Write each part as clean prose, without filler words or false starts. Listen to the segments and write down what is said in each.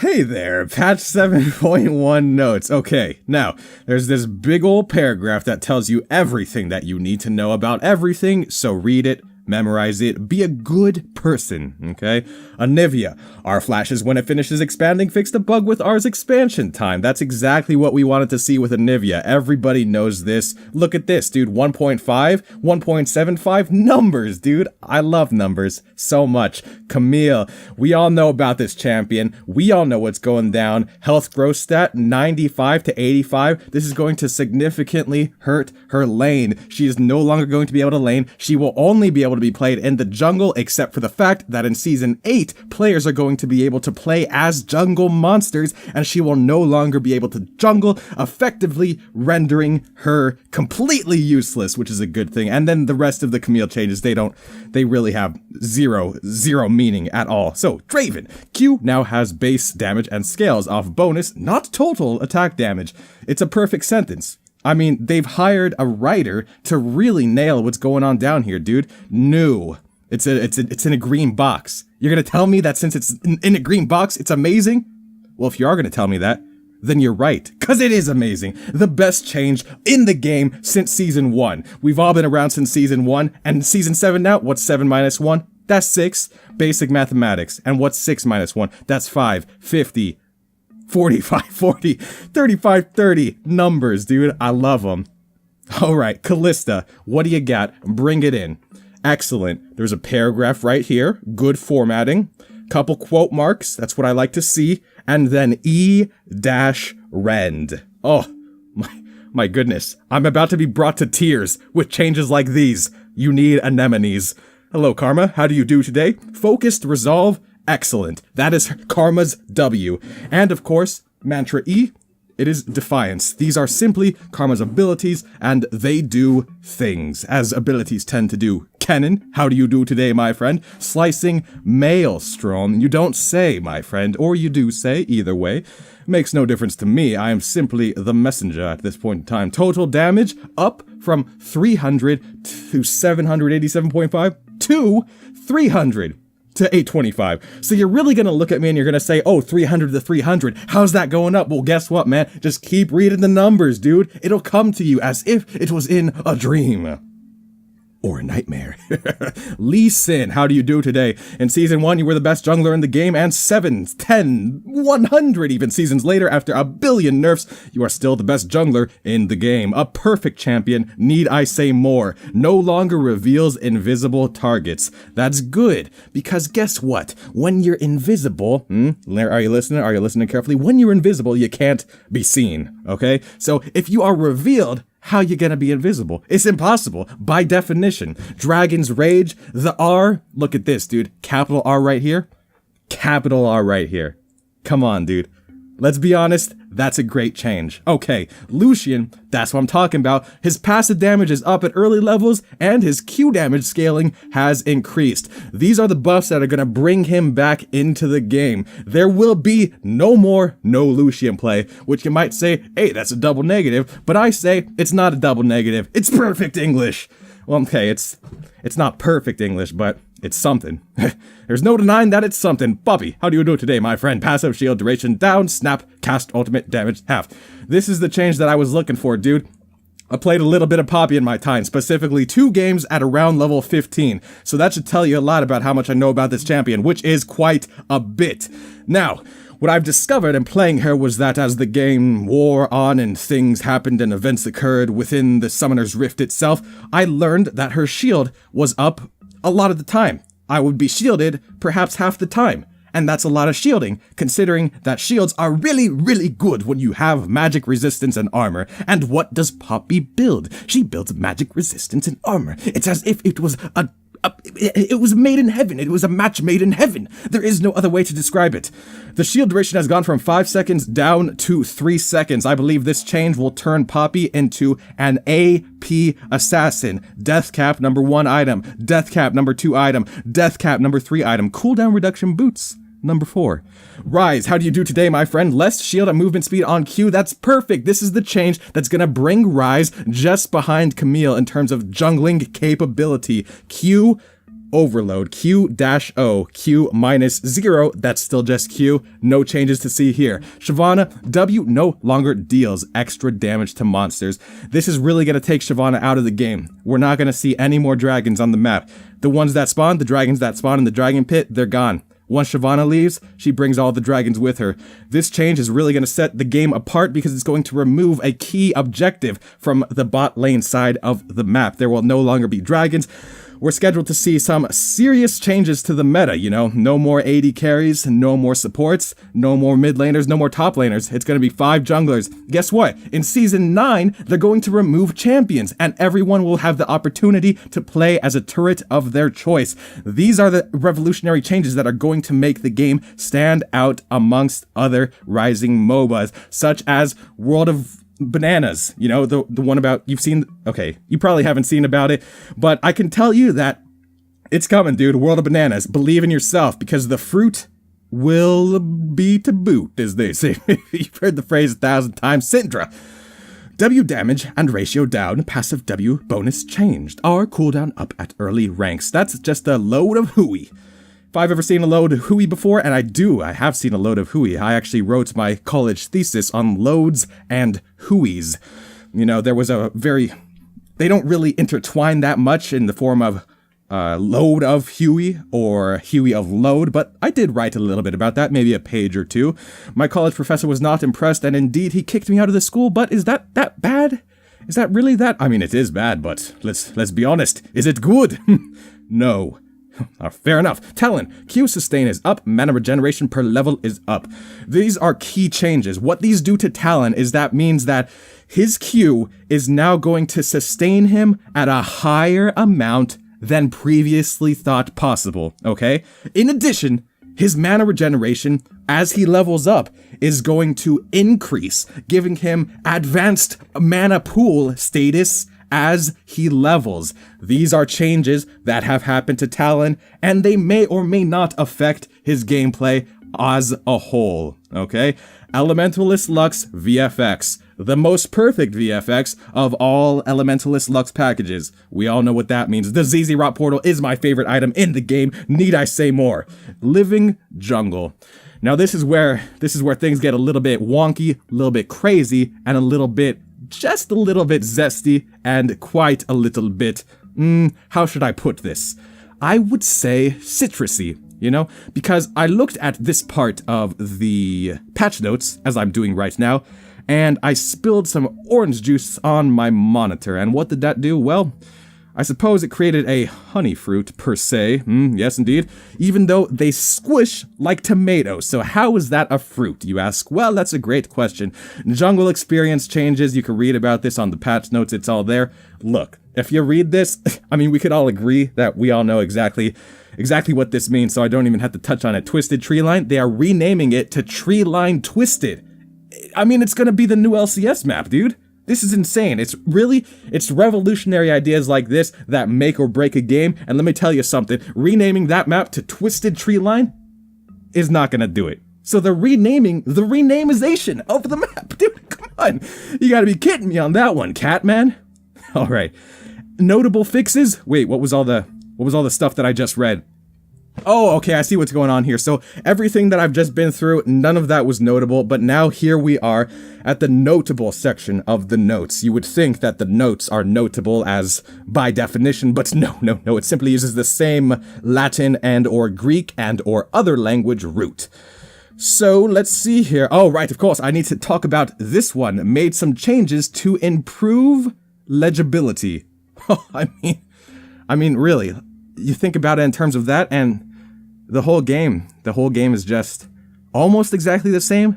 Hey there, patch 7.1 notes. Okay, now, there's this big old paragraph that tells you everything that you need to know about everything, so read it, memorize it, be a good person, okay? Anivia, our flashes when it finishes expanding fixed a bug with ours expansion time. That's exactly what we wanted to see with Anivia. Everybody knows this. Look at this, dude, 1.5, 1.75, numbers, dude. I love numbers so much. Camille, we all know about this champion. We all know what's going down. Health growth stat, 95 to 85. This is going to significantly hurt her lane. She is no longer going to be able to lane. She will only be able to be played in the jungle, except for the fact that in Season 8, players are going to be able to play as jungle monsters, and she will no longer be able to jungle, effectively rendering her completely useless, which is a good thing. And then the rest of the Camille changes, they really have zero meaning at all. So, Draven, Q now has base damage and scales off bonus, not total attack damage. It's a perfect sentence. I mean, they've hired a writer to really nail what's going on down here, dude. New. It's in a green box. You're gonna tell me that since it's in a green box, it's amazing? Well, if you are gonna tell me that, then you're right, cause it is amazing. The best change in the game since Season 1. We've all been around since Season 1, and Season 7 now, what's 7 minus 1? That's 6. Basic mathematics. And what's 6 minus 1? That's 5. 50. 45, 40, 35, 30. Numbers, dude. I love them. Alright, Callista, what do you got? Bring it in. Excellent. There's a paragraph right here. Good formatting. Couple quote marks. That's what I like to see. And then E-rend. Oh, my goodness. I'm about to be brought to tears with changes like these. You need anemones. Hello, Karma. How do you do today? Focused, resolve. Excellent. That is Karma's W. And of course, Mantra E, it is Defiance. These are simply Karma's abilities, and they do things, as abilities tend to do. Kennen, how do you do today, my friend? Slicing Maelstrom. You don't say, my friend, or you do say, either way. Makes no difference to me. I am simply the messenger at this point in time. Total damage up from 300 to 787.5 to 300. To 825. So you're really gonna look at me and you're gonna say, oh, 300 to 300. How's that going up? Well, guess what, man? Just keep reading the numbers, dude. It'll come to you as if it was in a dream. Or a nightmare. Lee Sin, how do you do today? In Season 1, you were the best jungler in the game, and 7, 10, 100 even seasons later, after a billion nerfs, you are still the best jungler in the game. A perfect champion, need I say more. No longer reveals invisible targets. That's good, because guess what? When you're invisible, are you listening? Are you listening carefully? When you're invisible, you can't be seen, okay? So if you are revealed, how you gonna be invisible? It's impossible, by definition. Dragon's Rage, the R, look at this, dude. Capital R right here. Capital R right here. Come on, dude. Let's be honest, that's a great change. Okay, Lucian, that's what I'm talking about. His passive damage is up at early levels, and his Q damage scaling has increased. These are the buffs that are gonna bring him back into the game. There will be no more no Lucian play, which you might say, hey, that's a double negative, but I say it's not a double negative. It's perfect English. Well, okay, it's not perfect English, but it's something. There's no denying that it's something. Bobby, how do you do today, my friend? Passive shield duration down, snap, cast ultimate damage half. This is the change that I was looking for, dude. I played a little bit of Poppy in my time, specifically 2 games at around level 15. So that should tell you a lot about how much I know about this champion, which is quite a bit. Now, what I've discovered in playing her was that as the game wore on and things happened and events occurred within the Summoner's Rift itself, I learned that her shield was up a lot of the time. I would be shielded perhaps half the time. And that's a lot of shielding, considering that shields are really, really good when you have magic resistance and armor. And what does Poppy build? She builds magic resistance and armor. It's as if it was it was made in heaven. It was a match made in heaven. There is no other way to describe it. The shield duration has gone from 5 seconds down to 3 seconds. I believe this change will turn Poppy into an AP assassin. Death cap number 1 item. Death cap number 2 item. Death cap number 3 item. Cooldown reduction boots. Number 4. Rise, how do you do today, my friend? Less shield and movement speed on Q. That's perfect. This is the change that's gonna bring Rise just behind Camille in terms of jungling capability. Q overload. Q-O, Q minus 0, that's still just Q. No changes to see here. Shyvana, W no longer deals extra damage to monsters. This is really going to take Shyvana out of the game. We're not going to see any more dragons on the map. The ones that spawn, the dragons that spawn in the dragon pit, they're gone. Once Shyvana leaves, she brings all the dragons with her. This change is really going to set the game apart because it's going to remove a key objective from the bot lane side of the map. There will no longer be dragons. We're scheduled to see some serious changes to the meta, you know? No more AD carries, no more supports, no more mid laners, no more top laners. It's going to be 5 junglers. Guess what? In Season 9, they're going to remove champions, and everyone will have the opportunity to play as a turret of their choice. These are the revolutionary changes that are going to make the game stand out amongst other rising MOBAs, such as World of Bananas, you know, the one about, you've seen, okay, you probably haven't seen about it, but I can tell you that it's coming, dude. World of Bananas. Believe in yourself, because the fruit will be to boot, as they say. You've heard the phrase 1,000 times. Syndra. W damage and ratio down, passive W bonus changed. R cooldown up at early ranks. That's just a load of hooey. If I've ever seen a load of hooey before, and I have seen a load of hooey. I actually wrote my college thesis on loads and hooeys. You know, there was they don't really intertwine that much in the form of load of Huey or Huey of load, but I did write a little bit about that, maybe a page or two. My college professor was not impressed, and indeed he kicked me out of the school, but is that bad? Is that really that? I mean, it is bad, but let's be honest. Is it good? No. Fair enough. Talon, Q sustain is up, mana regeneration per level is up. These are key changes. What these do to Talon is that means that his Q is now going to sustain him at a higher amount than previously thought possible, okay? In addition, his mana regeneration, as he levels up, is going to increase, giving him advanced mana pool status as he levels. These are changes that have happened to Talon, and they may or may not affect his gameplay as a whole, okay? Elementalist Lux VFX, the most perfect VFX of all Elementalist Lux packages. We all know what that means. The ZZ Rot Portal is my favorite item in the game, need I say more? Living Jungle. Now this is where things get a little bit wonky, a little bit crazy, and just a little bit zesty, and quite a little bit, how should I put this? I would say citrusy, you know? Because I looked at this part of the patch notes, as I'm doing right now, and I spilled some orange juice on my monitor, and what did that do? Well, I suppose it created a honey fruit, per se. Yes, indeed. Even though they squish like tomatoes. So how is that a fruit, you ask? Well, that's a great question. Jungle experience changes. You can read about this on the patch notes. It's all there. Look, if you read this, I mean, we could all agree that we all know exactly what this means, so I don't even have to touch on it. Twisted Treeline, they are renaming it to Treeline Twisted. I mean, it's gonna be the new LCS map, dude. This is insane. It's revolutionary ideas like this that make or break a game, and let me tell you something, renaming that map to Twisted Treeline is not gonna do it. So the renamization of the map, dude, come on. You gotta be kidding me on that one, Catman. Alright. Notable fixes? Wait, what was all the stuff that I just read? Oh, okay, I see what's going on here. So everything that I've just been through, none of that was notable, but now here we are at the notable section of the notes. You would think that the notes are notable as by definition, but no, it simply uses the same Latin and or Greek and or other language root. So let's see here. Oh, right, of course, I need to talk about this one. Made some changes to improve legibility. Oh, I mean, really. You think about it in terms of that, and the whole game is just almost exactly the same.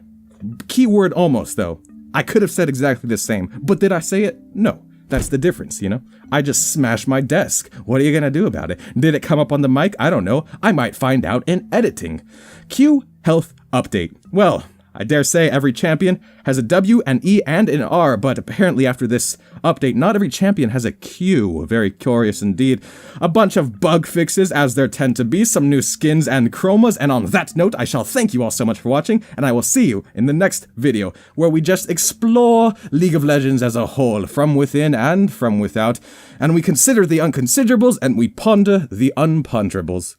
Keyword almost, though. I could have said exactly the same, but did I say it? No. That's the difference, you know? I just smashed my desk. What are you gonna do about it? Did it come up on the mic? I don't know. I might find out in editing. Q health update. Well, I dare say every champion has a W, an E, and an R, but apparently after this update, not every champion has a Q. Very curious indeed. A bunch of bug fixes, as there tend to be, some new skins and chromas, and on that note, I shall thank you all so much for watching, and I will see you in the next video, where we just explore League of Legends as a whole, from within and from without, and we consider the unconsiderables, and we ponder the unponderables.